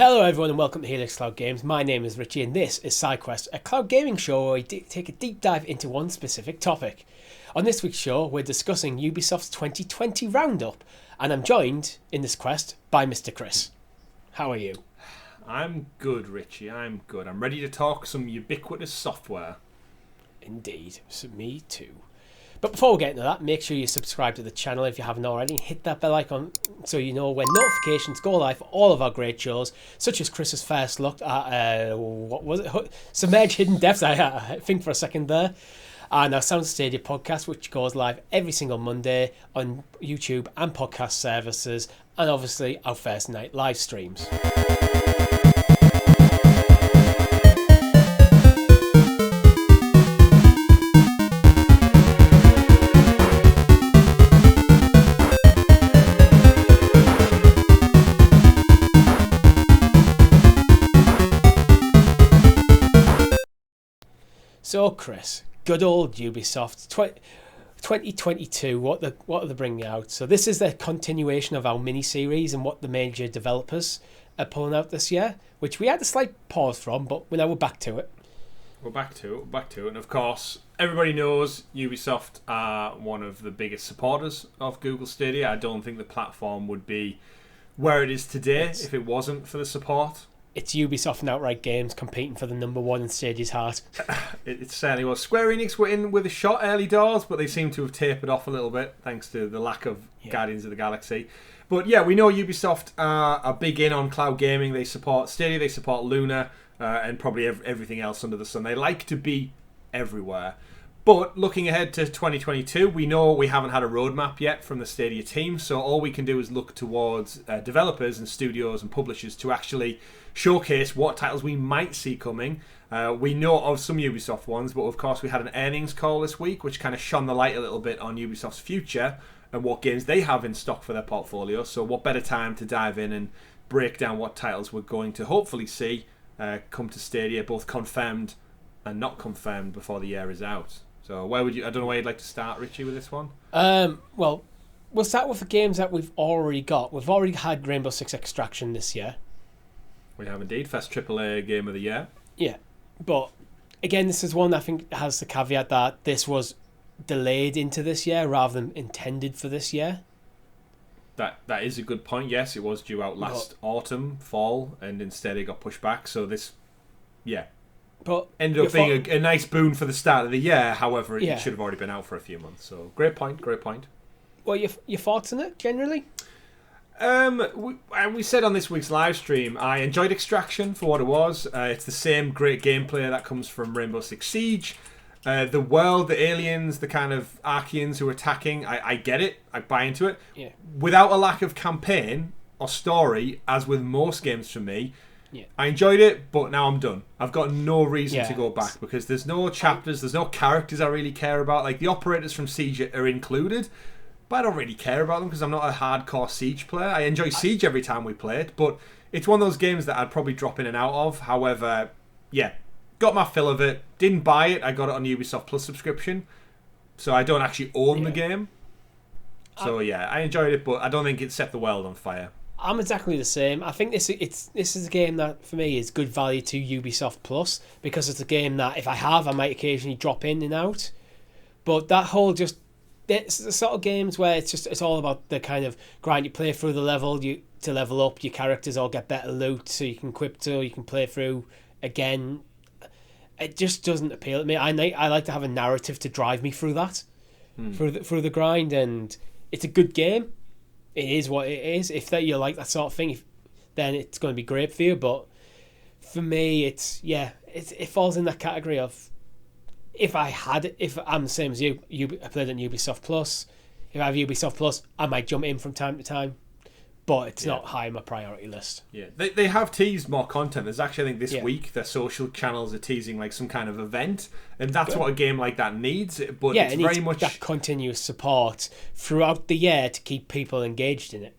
Hello everyone and welcome to Helix Cloud Games. My name is Richie and this is SideQuest, a cloud gaming show where we take a deep dive into one specific topic. On this week's show we're discussing Ubisoft's 2020 roundup and I'm joined in this quest by Mr. Chris. How are you? I'm good, Richie, I'm good. I'm ready to talk some ubiquitous software. Indeed, so me too. But before we get into that, make sure you subscribe to the channel if you haven't already. Hit that bell icon so you know when notifications go live for all of our great shows, such as Chris's first look at, what was it? Submerged Hidden Depths, I think for a second there. And our Stadia podcast, which goes live every single Monday on YouTube and podcast services. And obviously our first night live streams. So Chris, good old Ubisoft, 2022, what are they bringing out? So this is the continuation of our mini-series and what the major developers are pulling out this year, which we had a slight pause from, but now we're back to it. We're back to it, and of course, everybody knows Ubisoft are one of the biggest supporters of Google Stadia. I don't think the platform would be where it is today if it wasn't for the support. It's Ubisoft and Outright Games competing for the number one in Stadia's heart. It certainly was. Square Enix were in with a shot early doors, but they seem to have tapered off a little bit thanks to the lack of Guardians of the Galaxy. But yeah, we know Ubisoft are big in on cloud gaming. They support Stadia, they support Luna, and probably everything else under the sun. They like to be everywhere. But looking ahead to 2022, we know we haven't had a roadmap yet from the Stadia team, so all we can do is look towards developers and studios and publishers to actually showcase what titles we might see coming. We know of some Ubisoft ones, but of course we had an earnings call this week, which kind of shone the light a little bit on Ubisoft's future and what games they have in stock for their portfolio. So what better time to dive in and break down what titles we're going to hopefully see come to Stadia, both confirmed and not confirmed before the year is out. So where would you? I don't know where you'd like to start, Richie, with this one. Well, we'll start with the games that we've already got. We've already had Rainbow Six Extraction this year. We have indeed. First AAA game of the year. Yeah, but again, this is one I think has the caveat that this was delayed into this year rather than intended for this year. That is a good point. Yes, it was due out last autumn, fall, and instead it got pushed back. So this, but ended up being a nice boon for the start of the year. However, it should have already been out for a few months. So great point. Well, your thoughts on it generally? We said on this week's live stream, I enjoyed Extraction for what it was. It's the same great gameplay that comes from Rainbow Six Siege. The world, the aliens, the kind of Archeans who are attacking, I get it. I buy into it. Yeah. Without a lack of campaign or story, as with most games for me, yeah. I enjoyed it, but now I'm done. I've got no reason to go back because there's no chapters, there's no characters I really care about. Like the operators from Siege are included, but I don't really care about them because I'm not a hardcore Siege player. I enjoy Siege every time we play it, but it's one of those games that I'd probably drop in and out of. However, got my fill of it. Didn't buy it. I got it on Ubisoft Plus subscription, so I don't actually own the game. So I enjoyed it, but I don't think it set the world on fire. I'm exactly the same. I think this is a game that for me is good value to Ubisoft Plus because it's a game that if I might occasionally drop in and out. But that whole it's the sort of games where it's all about the kind of grind. You play through the level, to level up. Your characters all get better loot, so you can equip to. You can play through again. It just doesn't appeal to me. I like to have a narrative to drive me through that, through the grind, and it's a good game. It is what it is. If you like that sort of thing, then it's going to be great for you. But for me, it falls in that category of if I'm the same as you, I played on Ubisoft Plus. If I have Ubisoft Plus, I might jump in from time to time, but it's not high on my priority list. Yeah, they have teased more content. There's actually, I think this week, their social channels are teasing like some kind of event, and that's what a game like that needs. But it's very much that continuous support throughout the year to keep people engaged in it.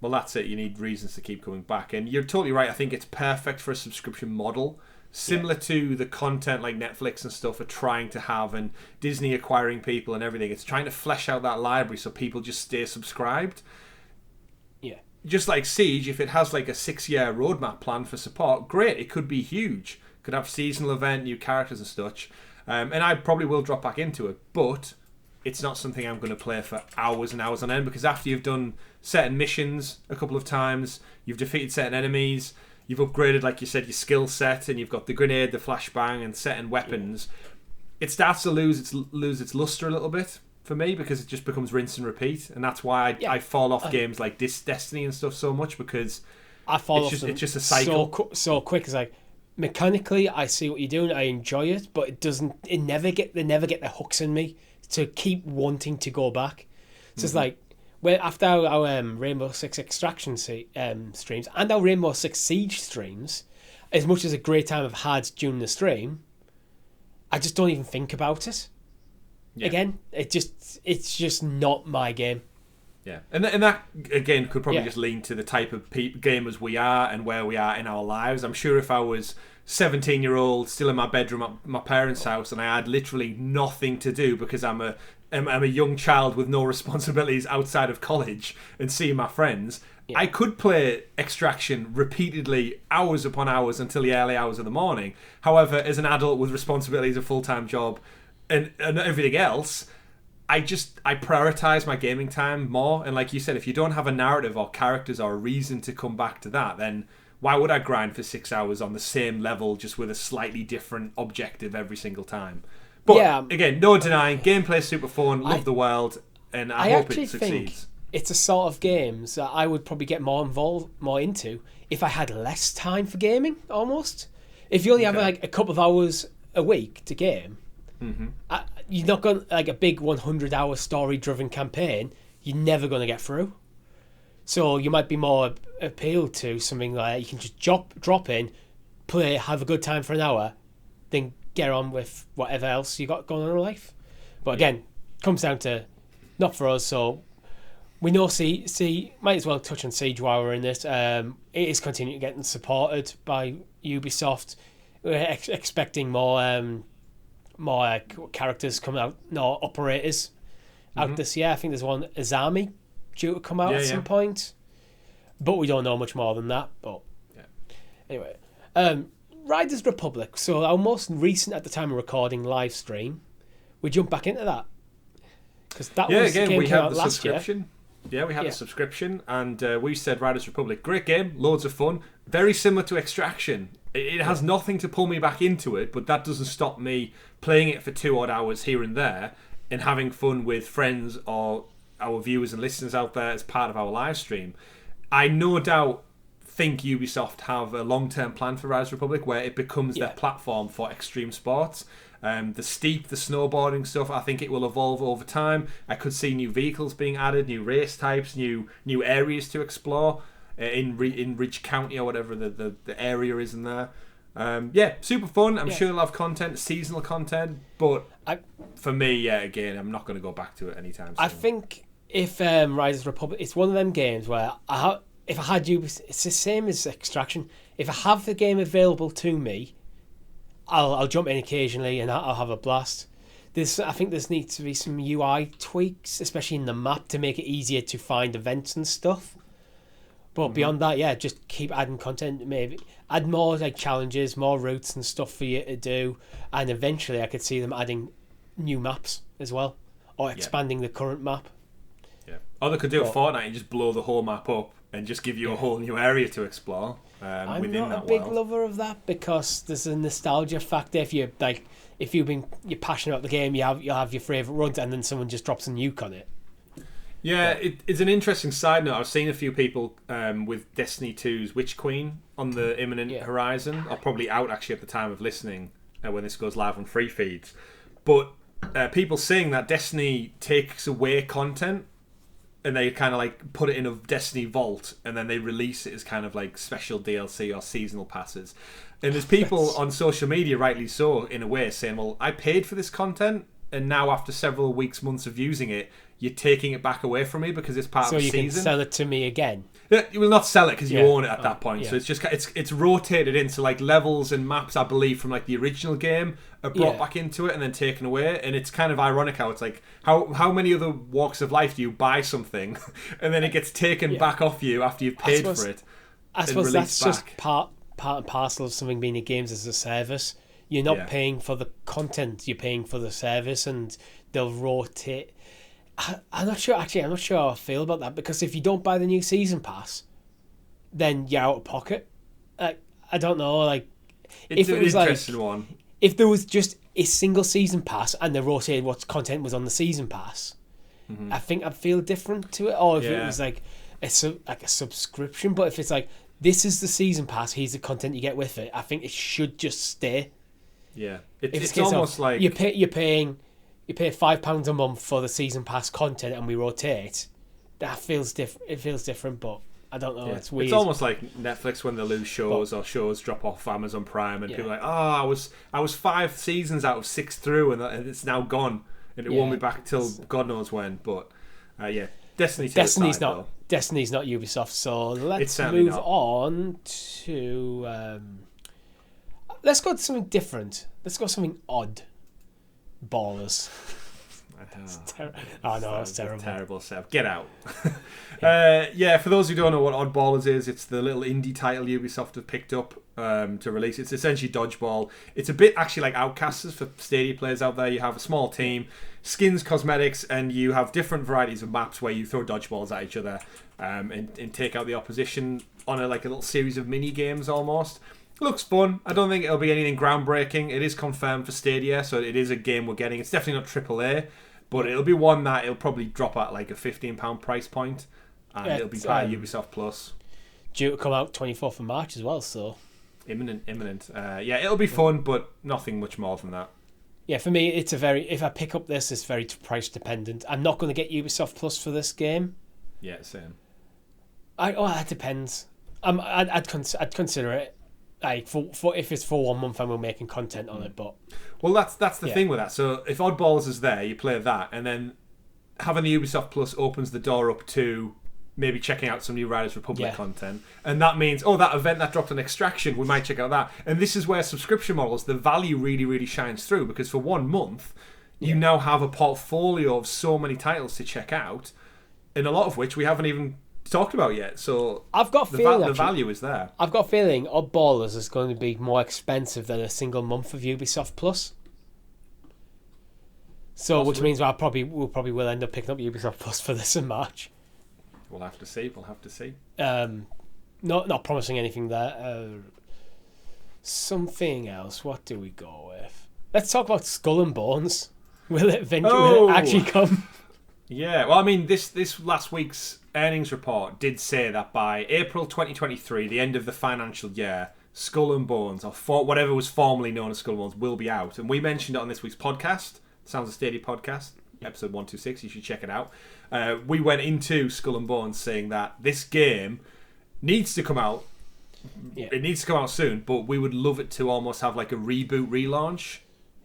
Well, that's it. You need reasons to keep coming back, and you're totally right. I think it's perfect for a subscription model. Similar to the content like Netflix and stuff are trying to have, and Disney acquiring people and everything. It's trying to flesh out that library so people just stay subscribed. Yeah. just like Siege, if it has like a 6-year roadmap plan for support, great. It could be huge. Could have seasonal event, new characters and such. And I probably will drop back into it, but it's not something I'm going to play for hours and hours on end, because after you've done certain missions a couple of times, you've defeated certain enemies, you've upgraded, like you said, your skill set, and you've got the grenade, the flashbang, and certain weapons. It starts to lose its luster a little bit for me, because it just becomes rinse and repeat, and that's why I fall off games like Destiny and stuff so much, because I fall it's just a cycle so quick. It's like, mechanically, I see what you're doing, I enjoy it, but they never get the hooks in me to keep wanting to go back. So it's like, after our Rainbow Six Extraction streams and our Rainbow Six Siege streams, as much as a great time I've had during the stream, I just don't even think about it. Yeah. Again, it's just not my game. Yeah, and that again could probably just lean to the type of gamers we are and where we are in our lives. I'm sure if I was 17-year-old still in my bedroom at my parents' house and I had literally nothing to do because I'm a young child with no responsibilities outside of college and seeing my friends, I could play Extraction repeatedly, hours upon hours, until the early hours of the morning. However, as an adult with responsibilities, a full-time job, and everything else, I prioritise my gaming time more. And like you said, if you don't have a narrative or characters or a reason to come back to that, then why would I grind for 6 hours on the same level just with a slightly different objective every single time? But again, no denying, gameplay's super fun, love the world, and I hope it succeeds. It's a sort of games that I would probably get more into if I had less time for gaming, almost. If you only have like a couple of hours a week to game, you're not going like a big 100-hour story-driven campaign. You're never going to get through. So you might be more appealed to something like you can just drop in, play, have a good time for an hour, then get on with whatever else you got going on in life. But again, comes down to not for us. So we know might as well touch on Siege while we're in this. It is continuing getting supported by Ubisoft. We're expecting more characters coming out, no operators out this year. I think there's one Azami due to come out at some point, but we don't know much more than that. But anyway, Riders Republic. So our most recent, at the time of recording, live stream. We jump back into that because that was again, the game we came had out the last subscription. year. Yeah, we had the subscription, and we said Riders Republic, great game, loads of fun, very similar to Extraction. It has nothing to pull me back into it, but that doesn't stop me playing it for 2 odd hours here and there and having fun with friends or our viewers and listeners out there as part of our live stream. I no doubt think Ubisoft have a long-term plan for Riders Republic where it becomes their platform for extreme sports. The steep, the snowboarding stuff, I think it will evolve over time. I could see new vehicles being added, new race types, new areas to explore in Ridge County or whatever the area is in there. Super fun. I'm sure they'll have content, seasonal content, but for me, again, I'm not going to go back to it anytime soon. I think if Riders Republic, it's one of them games where if I had Ubisoft, it's the same as Extraction. If I have the game available to me, I'll jump in occasionally and I'll have a blast. I think there needs to be some UI tweaks, especially in the map, to make it easier to find events and stuff. But beyond that, just keep adding content. Maybe add more like challenges, more routes and stuff for you to do, and eventually I could see them adding new maps as well, or expanding the current map. Yeah, or they could do a Fortnite and just blow the whole map up and just give you a whole new area to explore. I'm not a big lover of that because there's a nostalgia factor. If you're passionate about the game, you'll have your favourite runs, and then someone just drops a nuke on it. Yeah, it's an interesting side note. I've seen a few people with Destiny 2's Witch Queen on the imminent horizon, or probably out actually at the time of listening when this goes live on free feeds. But people saying that Destiny takes away content and they kind of like put it in a Destiny vault and then they release it as kind of like special DLC or seasonal passes. And there's people on social media, rightly so, in a way, saying, well, I paid for this content and now after several weeks, months of using it, you're taking it back away from me because it's part of the season. So you can sell it to me again. You will not sell it because you own it at that point. Yeah. So it's just it's rotated into like levels and maps, I believe, from like the original game are brought back into it and then taken away. And it's kind of ironic how it's like how many other walks of life do you buy something and then it gets taken back off you after you've paid for it? I suppose that's just part and parcel of something being a games as a service. You're not paying for the content; you're paying for the service, and they'll rotate. I'm not sure how I feel about that, because if you don't buy the new season pass, then you're out of pocket. I don't know. Like, it's if it was an interesting one. If there was just a single season pass and they rotated what content was on the season pass, I think I'd feel different to it. Or if it was like a subscription, but if it's like, this is the season pass, here's the content you get with it, I think it should just stay. Yeah, it's almost like you're paying £5 a month for the season pass content, and we rotate. That feels different. It feels different, but I don't know. It's weird. It's almost like Netflix when they lose shows or shows drop off Amazon Prime, and people are like, I was 5 seasons out of 6 through, and it's now gone, and it won't be back till God knows when. But Destiny's not Ubisoft, so let's move on to let's go to something different. Let's go something odd. Ballers. It's terrible. It's terrible. Terrible stuff. Get out. For those who don't know what Oddballers is, it's the little indie title Ubisoft have picked up to release. It's essentially dodgeball. It's a bit actually like Outcasts for Stadia players out there. You have a small team, skins, cosmetics, and you have different varieties of maps where you throw dodgeballs at each other and take out the opposition on a little series of mini games almost. Looks fun. I don't think it'll be anything groundbreaking. It is confirmed for Stadia, so it is a game we're getting. It's definitely not AAA, but it'll be one that it'll probably drop at like a £15 price point, and it'll be part of Ubisoft Plus. Due to come out 24th of March as well, so imminent. It'll be fun, but nothing much more than that. Yeah, for me, it's if I pick up this, it's very price dependent. I'm not going to get Ubisoft Plus for this game. Yeah, same. That depends. I'd consider it. Like for if it's for 1 month and we're making content on it, but that's the thing with that. So if Oddballers is there, you play that, and then having the Ubisoft Plus opens the door up to maybe checking out some new Riders Republic content, and that means that event that dropped on Extraction, we might check out that. And this is where subscription models, the value really, really shines through, because for 1 month you now have a portfolio of so many titles to check out, and a lot of which we haven't even talked about yet. So I've got a feeling the value is there. I've got a feeling Oddballers is going to be more expensive than a single month of Ubisoft Plus. So possibly. Which means we'll probably end up picking up Ubisoft Plus for this in March. We'll have to see. Not promising anything there. Something else. What do we go with? Let's talk about Skull and Bones. Will it actually come? Yeah. Well, I mean, this last week's earnings report did say that by April 2023, the end of the financial year, Skull and Bones, or whatever was formerly known as Skull and Bones, will be out. And we mentioned it on this week's podcast, Sounds of Stadia podcast, episode 126. You should check it out. We went into Skull and Bones saying that this game needs to come out. Yeah. It needs to come out soon, but we would love it to almost have like a reboot, relaunch.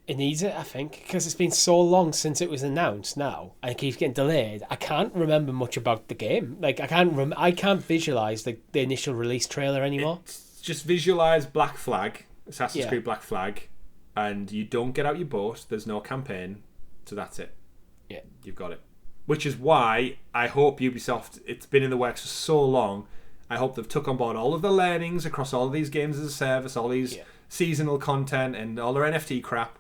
It needs it, I think, because it's been so long since it was announced now, and it keeps getting delayed. I can't remember much about the game. Like, I can't visualize the initial release trailer anymore. Just visualize Black Flag, Assassin's Creed Black Flag, and you don't get out your boat. There's no campaign, so that's it. Yeah, you've got it. Which is why I hope Ubisoft. It's been in the works for so long. I hope they've took on board all of the learnings across all of these games as a service, all these seasonal content, and all their NFT crap.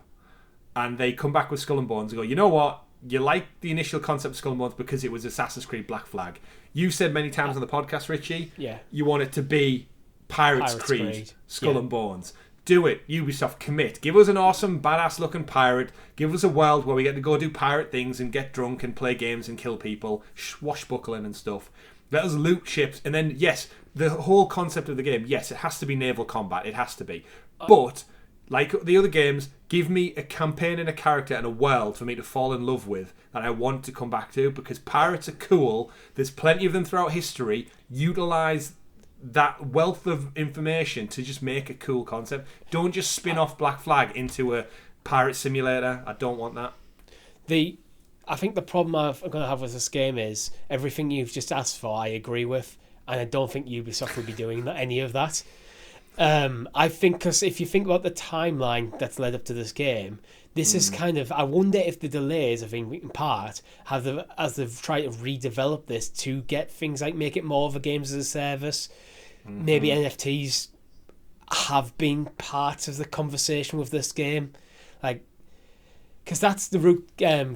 And they come back with Skull and Bones and go, you know what? You like the initial concept of Skull and Bones because it was Assassin's Creed Black Flag. You said many times on the podcast, Richie, you want it to be Pirates Creed, Skull and Bones. Do it. Ubisoft, commit. Give us an awesome, badass-looking pirate. Give us a world where we get to go do pirate things and get drunk and play games and kill people, swashbuckling and stuff. Let us loot ships. And then, yes, the whole concept of the game, yes, it has to be naval combat. It has to be. But like the other games, give me a campaign and a character and a world for me to fall in love with that I want to come back to, because pirates are cool. There's plenty of them throughout history. Utilize that wealth of information to just make a cool concept. Don't just spin off Black Flag into a pirate simulator. I don't want that. I think the problem I'm going to have with this game is everything you've just asked for, I agree with. and I don't think Ubisoft would be doing any of that. I think because if you think about the timeline that's led up to this game, this is kind of, I wonder if the delays have been in part as they've tried to redevelop this to get things like make it more of a games as a service. Maybe NFTs have been part of the conversation with this game, like, because that's the route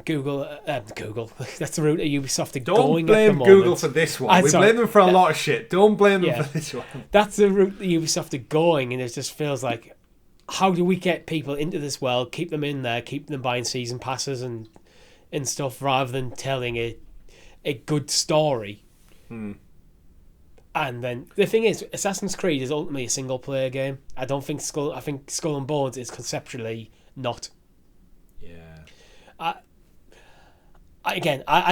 Google that's the route that Ubisoft are going at the moment. Don't blame Google for this one. We blame them for a lot of shit. Don't blame them for this one. That's the route that Ubisoft are going, and it just feels like, how do we get people into this world, keep them in there, keep them buying season passes and stuff, rather than telling a good story. And then the thing is, Assassin's Creed is ultimately a single player game. I think Skull and Bones is conceptually not. I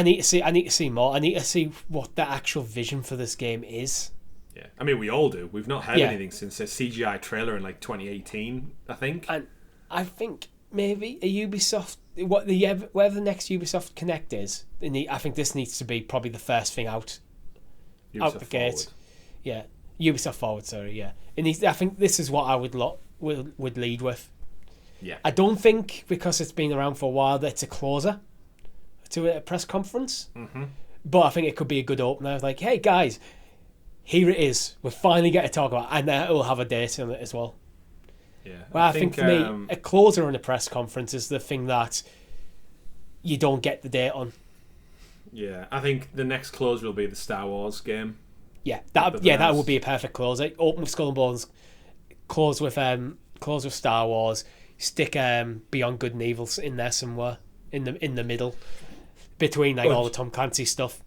need to see more. I need to see what the actual vision for this game is. Yeah, I mean, we all do. We've not heard anything since a CGI trailer in like 2018, I think. And I think maybe a Ubisoft, whatever the next Ubisoft Connect is, I think this needs to be probably the first thing out the gate. Yeah, Ubisoft Forward. Sorry, yeah. I think this is what I would lead with. Yeah. I don't think, because it's been around for a while, that it's a closer to a press conference. But I think it could be a good opener. Like, hey guys, here it is. We finally get to talk about it, and it will have a date on it as well. Yeah. Well, I think for me, a closer on a press conference is the thing that you don't get the date on. Yeah, I think the next closer will be the Star Wars game. Yeah, that would be a perfect closer. Open with Skull and Bones, close with Star Wars. Stick Beyond Good and Evil in there somewhere in the middle, between like all the Tom Clancy stuff.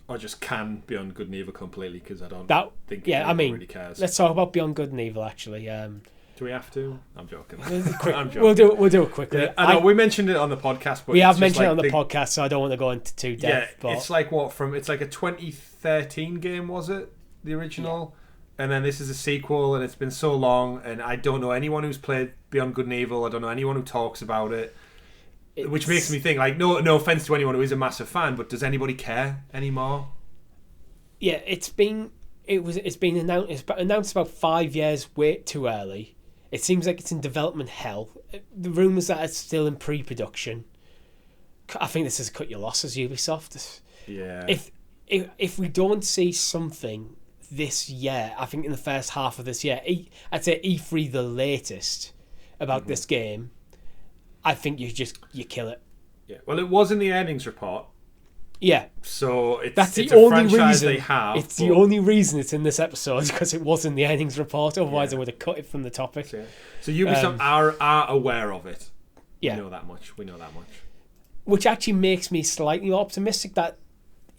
Or just can Beyond Good and Evil completely, because I don't think anyone really cares. Let's talk about Beyond Good and Evil actually. Do we have to? I'm joking. I'm joking. We'll do it quickly. Yeah, I know we mentioned it on the podcast, but we have mentioned it on the podcast, so I don't want to go into too depth. Yeah, it's like it's like a 2013 game, was it? The original. Yeah. And then this is a sequel, and it's been so long, and I don't know anyone who's played Beyond Good and Evil. I don't know anyone who talks about it, which makes me think, like, no offense to anyone who is a massive fan, but does anybody care anymore? Yeah, it's been announced about 5 years way too early. It seems like it's in development hell. The rumours that it's still in pre-production. I think this is cut your losses, Ubisoft. Yeah. If we don't see something this year, I think in the first half of this year, I'd say E3 the latest about this game, I think you kill it. Yeah. Well, it was in the earnings report. Yeah. So that's the only reason they have. It's the only reason it's in this episode, because it was in the earnings report. Otherwise, I would have cut it from the topic. So Ubisoft are aware of it. Yeah. We know that much. Which actually makes me slightly optimistic that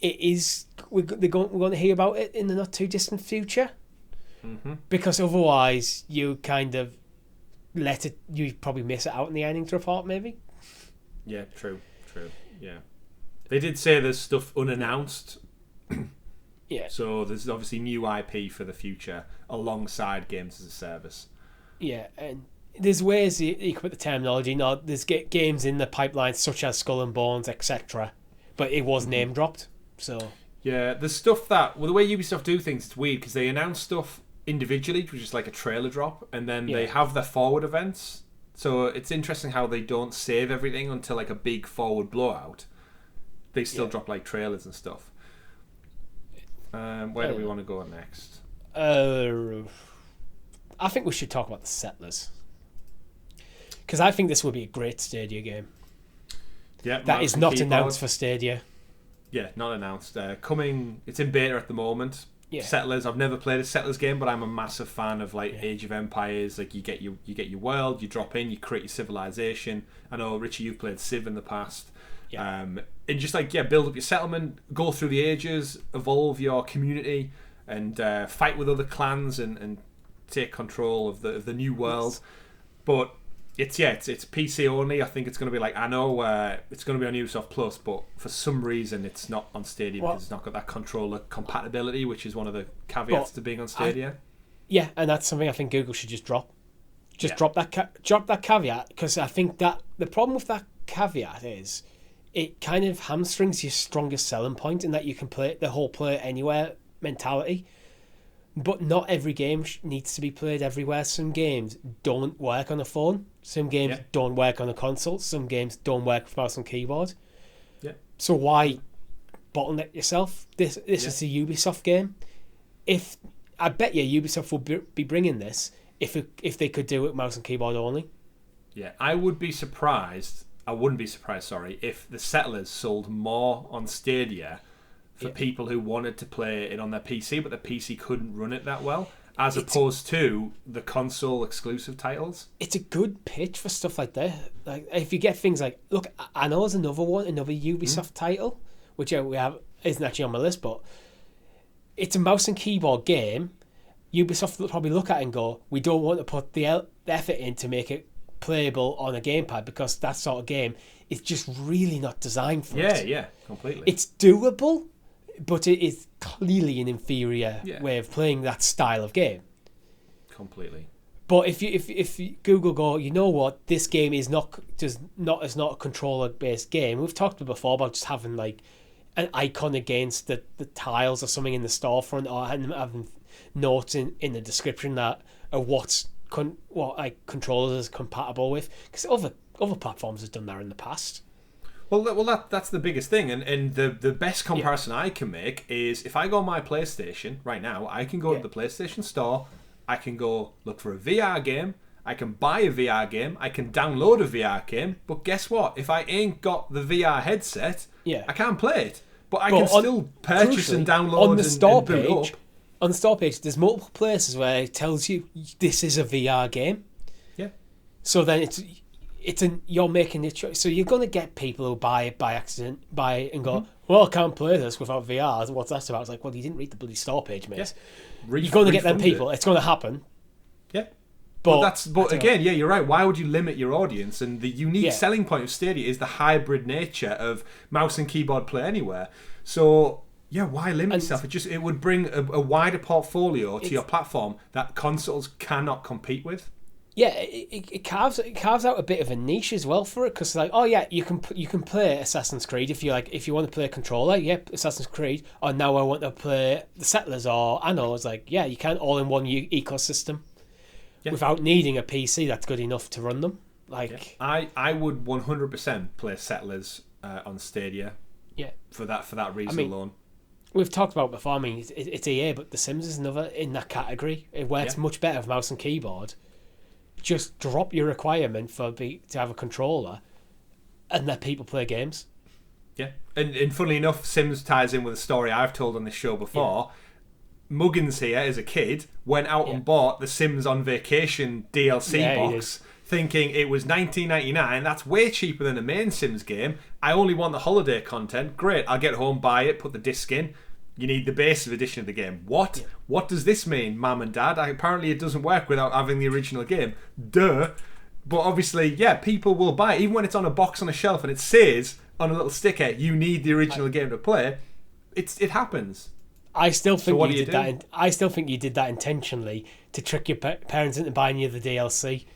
it is. We're going to hear about it in the not too distant future. Because otherwise, you kind of you probably miss it out in the earnings report, maybe. Yeah. True. Yeah. They did say there's stuff unannounced. Yeah. So there's obviously new IP for the future alongside games as a service. Yeah, and there's ways you can put the terminology. There's games in the pipeline such as Skull and Bones, etc. But it was name dropped. So yeah, there's stuff that the way Ubisoft do things, it's weird because they announce stuff individually, which is like a trailer drop, and then they have their forward events. So it's interesting how they don't save everything until like a big forward blowout. They still drop like trailers and stuff. Where do we want to go next? I think we should talk about the Settlers, because I think this would be a great Stadia game. Yeah, that is not announced for Stadia. Yeah, not announced. Coming, it's in beta at the moment. Yeah. Settlers. I've never played a Settlers game, but I'm a massive fan of like Age of Empires. Like you get your world, you drop in, you create your civilization. I know Richie, you've played Civ in the past. Yeah. And just build up your settlement, go through the ages, evolve your community, and fight with other clans and take control of the new world. But it's PC only. I think it's going to be like, I know it's going to be on Ubisoft Plus, but for some reason it's not on Stadia because it's not got that controller compatibility, which is one of the caveats to being on Stadia. And that's something I think Google should just drop. Drop that caveat, because I think that the problem with that caveat is it kind of hamstrings your strongest selling point in that you can play the whole play anywhere mentality. But not every game needs to be played everywhere. Some games don't work on a phone. Some games don't work on a console. Some games don't work with mouse and keyboard. Yeah. So why bottleneck yourself? This is a Ubisoft game. If I bet you Ubisoft will be bringing this if they could do it mouse and keyboard only. Yeah, I would be surprised. I wouldn't be surprised, sorry, if the Settlers sold more on Stadia for people who wanted to play it on their PC, but the PC couldn't run it that well, as opposed to the console exclusive titles. It's a good pitch for stuff like that. Like if you get things like, look, I know there's another Ubisoft title, which we have isn't actually on my list, but it's a mouse and keyboard game. Ubisoft will probably look at it and go, we don't want to put the effort in to make it playable on a gamepad because that sort of game is just really not designed for it. Yeah, completely. It's doable, but it is clearly an inferior way of playing that style of game. Completely. But if you Google go, you know what, this game is not a controller based game. We've talked before about just having like an icon against the tiles or something in the storefront, or having notes in the description that are what controllers are compatible with, because other platforms have done that in the past. Well, that's the biggest thing, and the best comparison I can make is if I go on my PlayStation right now, I can go to the PlayStation Store, I can go look for a VR game, I can buy a VR game, I can download a VR game, but guess what? If I ain't got the VR headset, I can't play it. But I can still purchase and download on the store and boot page. up. On the store page, there's multiple places where it tells you this is a VR game. Yeah. So then you're making the choice. So you're going to get people who buy it by accident, and go, well, I can't play this without VR. What's that about? It's like, well, you didn't read the bloody store page, mate. Yeah. You're going to get them people. It's going to happen. Yeah. But again, you're right. Why would you limit your audience? And the unique selling point of Stadia is the hybrid nature of mouse and keyboard play anywhere. So why limit yourself? It would bring a wider portfolio to your platform that consoles cannot compete with. Yeah, it carves out a bit of a niche as well for it, because like, you can play Assassin's Creed if you want to play a controller. Yep, Assassin's Creed. Or now I want to play the Settlers or Anno. It's like, you can all in one ecosystem. Yeah. Without needing a PC that's good enough to run them. I would 100% play Settlers on Stadia. Yeah. For that reason alone. We've talked about it before. I mean, it's EA, but The Sims is another in that category. It works much better with mouse and keyboard. Just drop your requirement to have a controller, and let people play games. Yeah, and funnily enough, Sims ties in with a story I've told on this show before. Yeah. Muggins here, as a kid, went out and bought the Sims on Vacation DLC box, thinking it was $19.99. That's way cheaper than the main Sims game. I only want the holiday content. Great, I'll get home, buy it, put the disc in. You need the base edition of the game. What? Yeah. What does this mean, Mum and Dad? Apparently it doesn't work without having the original game. Duh. But obviously, people will buy it. Even when it's on a box on a shelf and it says on a little sticker, you need the original game to play, it happens. I still think you did that. I still think you did that intentionally to trick your parents into buying you the DLC.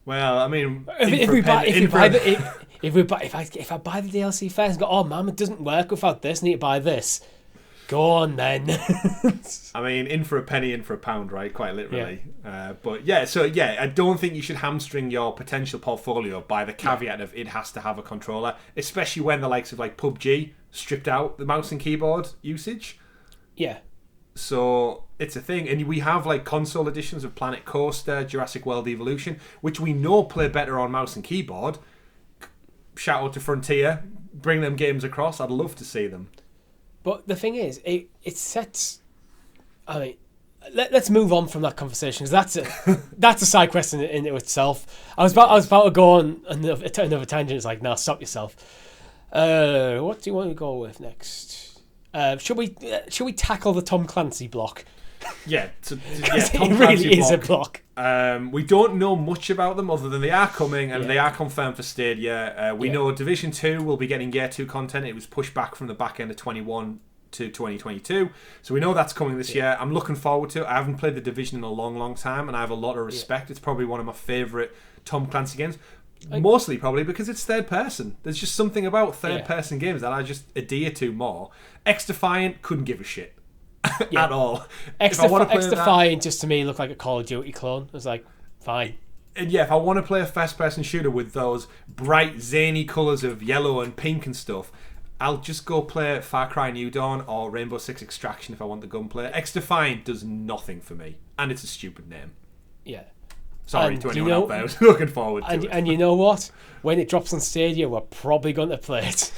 Well, I mean, if I buy the DLC first and go, oh, Mum, it doesn't work without this, I need to buy this. Go on then. I mean, in for a penny, in for a pound, right? Quite literally. Yeah. I don't think you should hamstring your potential portfolio by the caveat of it has to have a controller, especially when the likes of like PUBG stripped out the mouse and keyboard usage. Yeah. So it's a thing, and we have like console editions of Planet Coaster, Jurassic World Evolution, which we know play better on mouse and keyboard. Shout out to Frontier, bring them games across. I'd love to see them. But the thing is, it sets. I mean, let's move on from that conversation, because that's a side quest in itself. I was about to go on another tangent. It's like, no, stop yourself. What do you want to go with next? Should we tackle the Tom Clancy block? Yeah, Tom it really is a block. We don't know much about them other than they are coming and they are confirmed for Stadia. We know Division 2 will be getting Year 2 content. It was pushed back from the back end of 21 to 2022. So we know that's coming this year. I'm looking forward to it. I haven't played the Division in a long, long time, and I have a lot of respect. It's probably one of my favourite Tom Clancy games. Mostly probably because it's third person. There's just something about third person games that I just adhere to more. X-Defiant couldn't give a shit. at all. XDefiant just to me looked like a Call of Duty clone. I was like, fine. And yeah, if I want to play a first-person shooter with those bright, zany colours of yellow and pink and stuff, I'll just go play Far Cry New Dawn or Rainbow Six Extraction if I want the gunplay. XDefiant does nothing for me, and it's a stupid name. Yeah. Sorry to anyone out there who's looking forward to it. And you know what? When it drops on Stadia, we're probably going to play it.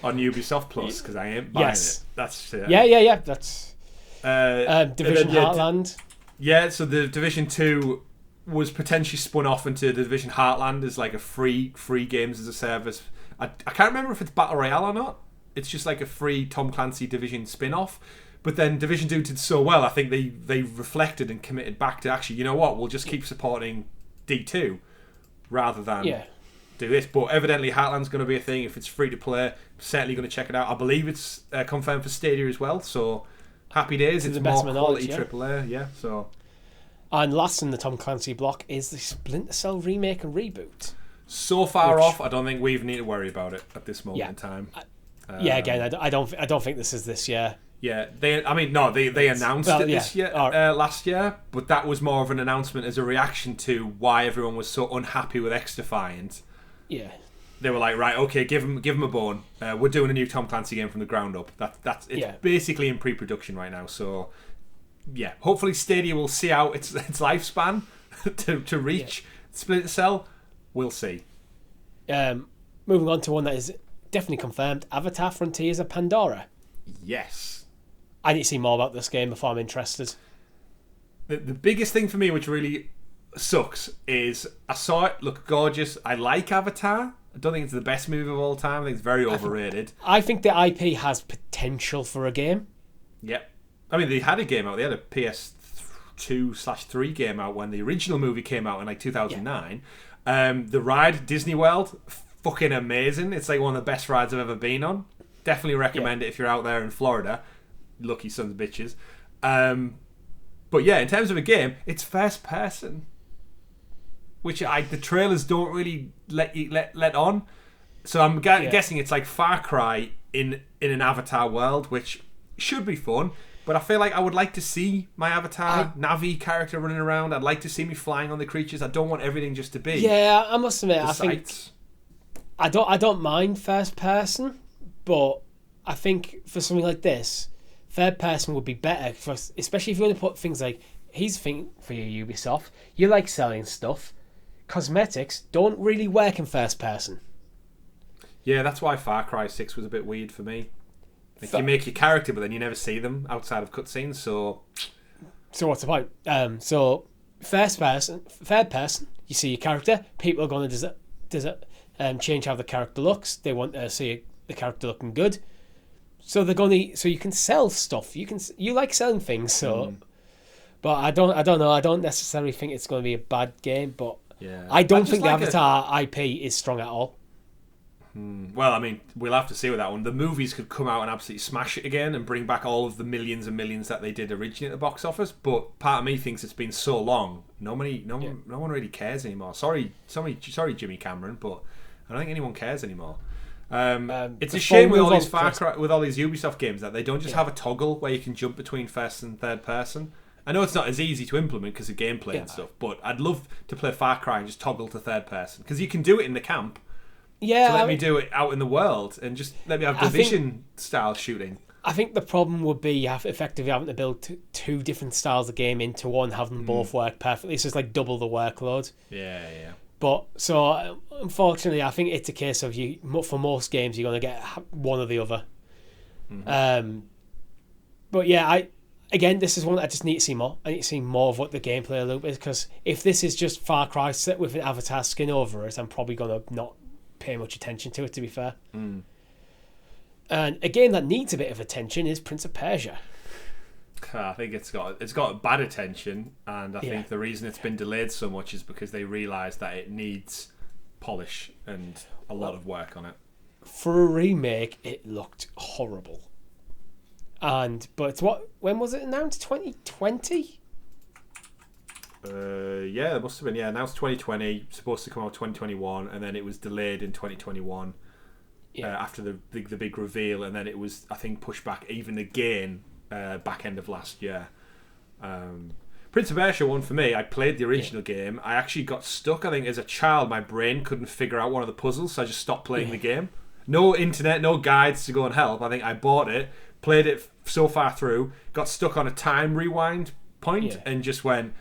On Ubisoft Plus, because I ain't buying it. That's Yeah. That's Division Heartland. Yeah, so the Division 2 was potentially spun off into the Division Heartland as like a free games as a service. I can't remember if it's Battle Royale or not. It's just like a free Tom Clancy Division spin-off. But then Division 2 did so well, I think they reflected and committed back to actually, you know what, we'll just keep supporting D2 rather than do this. But evidently Heartland's going to be a thing. If it's free to play, certainly going to check it out. I believe it's confirmed for Stadia as well, so happy days. It's more quality AAA, yeah. So. And last in the Tom Clancy block is the Splinter Cell remake and reboot. So far off, I don't think we even need to worry about it at this moment in time. Again, I don't think this is this year. Yeah, they announced it this year, last year, but that was more of an announcement as a reaction to why everyone was so unhappy with XDefiant. Yeah, they were like, right, okay, give them a bone. We're doing a new Tom Clancy game from the ground up. It's basically in pre-production right now. So, yeah, hopefully Stadia will see out its lifespan to reach Splinter Cell. We'll see. Moving on to one that is definitely confirmed: Avatar: Frontiers of Pandora. Yes. I need to see more about this game before I'm interested. The biggest thing for me, which really sucks, is I saw it look gorgeous. I like Avatar. I don't think it's the best movie of all time. I think it's very overrated. I think the IP has potential for a game. Yep. I mean, they had a game out. They had a PS2/3 game out when the original movie came out in like 2009. The ride, Disney World, fucking amazing. It's like one of the best rides I've ever been on. Definitely recommend it if you're out there in Florida. Lucky sons of bitches. But yeah, in terms of a game, it's first person, which the trailers don't really let on. So I'm guessing it's like Far Cry in an Avatar world, which should be fun. But I feel like I would like to see my Avatar Navi character running around. I'd like to see me flying on the creatures. I don't want everything just to be. Yeah, I must admit, I don't mind first person, but I think for something like this, third person would be better, especially if you want to put things like, here's the thing for you, Ubisoft, you like selling stuff. Cosmetics don't really work in first person. Yeah, that's why Far Cry 6 was a bit weird for me. Like, you make your character, but then you never see them outside of cutscenes, so what's the point? So third person, you see your character, people are going to change how the character looks. They want to see the character looking good. So you can sell stuff. You like selling things, so. But I don't know. I don't necessarily think it's going to be a bad game, but I don't think the Avatar IP is strong at all. Well, I mean, we'll have to see with that one. The movies could come out and absolutely smash it again and bring back all of the millions and millions that they did originally at the box office. But part of me thinks it's been so long, no one really cares anymore. Sorry, Jimmy Cameron, but I don't think anyone cares anymore. It's a shame with all these with all these Ubisoft games that they don't just have a toggle where you can jump between first and third person. I know it's not as easy to implement because of gameplay and stuff, but I'd love to play Far Cry and just toggle to third person because you can do it in the camp. Yeah, so let me do it out in the world and just let me have Division style shooting. I think the problem would be you have effectively having to build two different styles of game into one, have them both work perfectly. So it's like double the workload. Yeah. But so unfortunately, I think it's a case of for most games you're going to get one or the other. But yeah, this is one I just need to see more. I need to see more of what the gameplay loop is, because if this is just Far Cry set with an Avatar skin over it, I'm probably going to not pay much attention to it, to be fair. And a game that needs a bit of attention is Prince of Persia. I think it's got bad attention, and I think the reason it's been delayed so much is because they realised that it needs polish and a lot of work on it. For a remake, it looked horrible. When was it announced? 2020? It must have been. Yeah, announced 2020, supposed to come out 2021, and then it was delayed in 2021 after the big reveal, and then it was, I think, pushed back even again back end of last year. Prince of Persia one for me. I played the original game. I actually got stuck. I think as a child, my brain couldn't figure out one of the puzzles, so I just stopped playing the game. No internet, no guides to go and help. I think I bought it, played it so far through, got stuck on a time rewind point, and just went,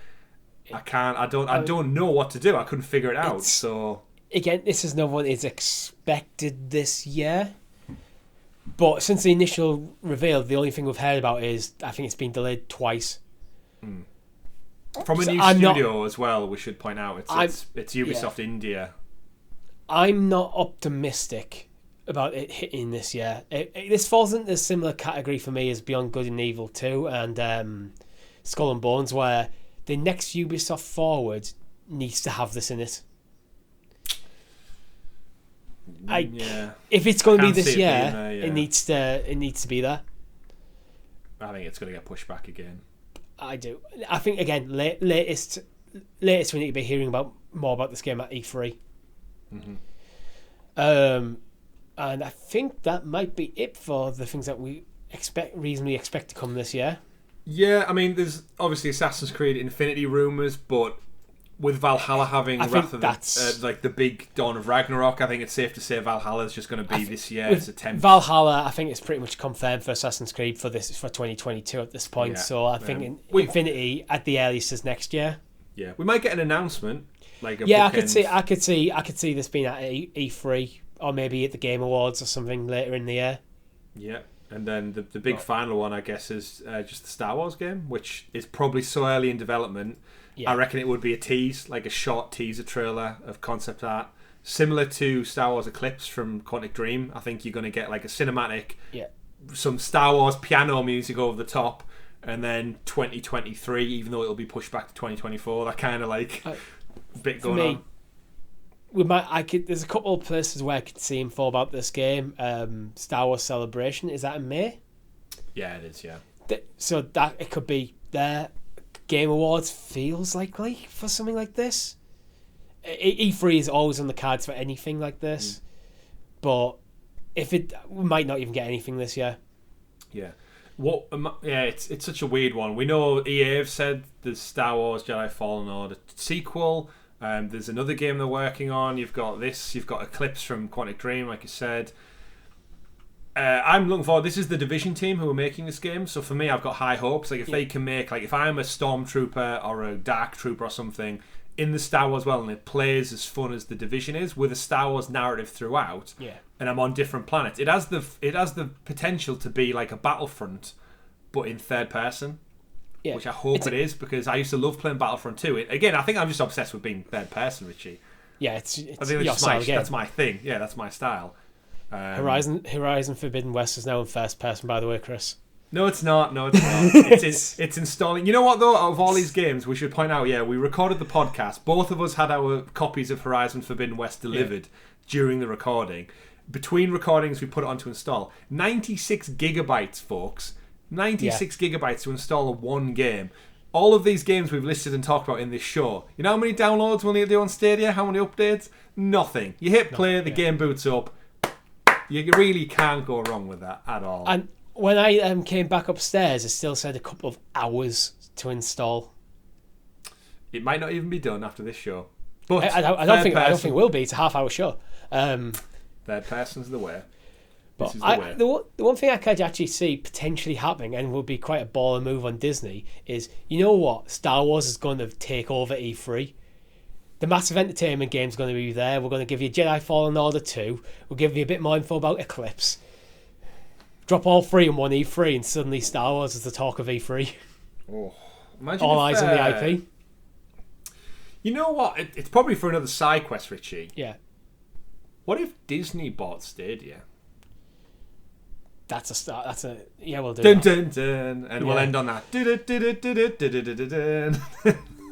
I don't know what to do. I couldn't figure it out. So again, this is another one is expected this year. But since the initial reveal, the only thing we've heard about is I think it's been delayed twice. From a new studio as well, we should point out. It's Ubisoft India. I'm not optimistic about it hitting this year. This falls into a similar category for me as Beyond Good and Evil 2 and Skull and Bones, where the next Ubisoft forward needs to have this in it. If it's going to be this year, it needs to be there. I think it's going to get pushed back again. I do. I think again, latest we need to be hearing more about this game at E3. And I think that might be it for the things that we reasonably expect to come this year. Yeah, I mean, there's obviously Assassin's Creed Infinity rumours, but with Valhalla having like the big Dawn of Ragnarok, I think it's safe to say Valhalla is just going to be this year. It's a temp. Valhalla, I think it's pretty much confirmed for Assassin's Creed for 2022 at this point. So I think Infinity at the earliest is next year. Yeah, we might get an announcement. Like I could see this being at E3 or maybe at the Game Awards or something later in the year. Yeah. And then the big final one, I guess, is just the Star Wars game, which is probably so early in development. Yeah. I reckon it would be a tease, like a short teaser trailer of concept art, similar to Star Wars Eclipse from Quantic Dream. I think you're going to get like a cinematic, some Star Wars piano music over the top, and then 2023, even though it'll be pushed back to 2024. That kind of like bit going on. There's a couple of places where I could see info about this game. Star Wars Celebration, is that in May? Yeah, it is. Yeah. So that it could be there. Game Awards feels likely for something like this. E3 is always on the cards for anything like this, but we might not even get anything this year. Yeah. It's such a weird one. We know EA have said the Star Wars Jedi Fallen Order sequel. There's another game they're working on. You've got Eclipse from Quantic Dream, like you said. I'm looking forward. This is the Division team who are making this game, so for me, I've got high hopes. Like if they can make, like if I'm a Stormtrooper or a Dark Trooper or something in the Star Wars world, and it plays as fun as the Division is with a Star Wars narrative throughout, and I'm on different planets, it has the potential to be like a Battlefront, but in third person. Yeah. Which I hope it is, because I used to love playing Battlefront 2. Again, I think I'm just obsessed with being third person, Richie. Yeah, it's I think that's my thing. Yeah, that's my style. Horizon Forbidden West is now in first person, by the way, Chris. No, it's not. It's installing. You know what, though? Out of all these games, we should point out, we recorded the podcast. Both of us had our copies of Horizon Forbidden West delivered during the recording. Between recordings, we put it on to install. 96 gigabytes, folks. 96 gigabytes to install one game. All of these games we've listed and talked about in this show. You know how many downloads we'll need to do on Stadia? How many updates? Nothing. You hit play, the game boots up. You really can't go wrong with that at all. And when I came back upstairs, it still said a couple of hours to install. It might not even be done after this show. But I don't think it will be. It's a half-hour show. Third person's the way. But the one thing I could actually see potentially happening, and would be quite a baller move on Disney, is, you know what? Star Wars is going to take over E3. The massive entertainment game's going to be there. We're going to give you Jedi Fallen Order 2. We'll give you a bit more info about Eclipse. Drop all three in one E3, and suddenly Star Wars is the talk of E3. Oh, all eyes on the IP. You know what? It's probably for another side quest, Richie. Yeah. What if Disney bought Stadia? That's a start. We'll do dun, that. Dun, dun, and we'll end on that.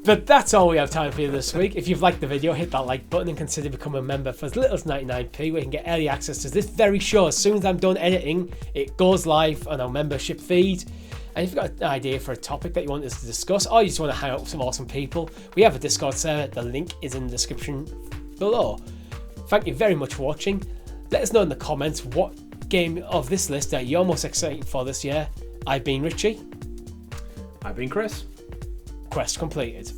But that's all we have time for you this week. If you've liked the video, hit that like button and consider becoming a member for as little as 99p, where you can get early access to this very show. As soon as I'm done editing, it goes live on our membership feed. And if you've got an idea for a topic that you want us to discuss, or you just want to hang out with some awesome people, we have a Discord server. The link is in the description below. Thank you very much for watching. Let us know in the comments what game of this list that you're most excited for this year, I've been Richie. I've been Chris. Quest completed.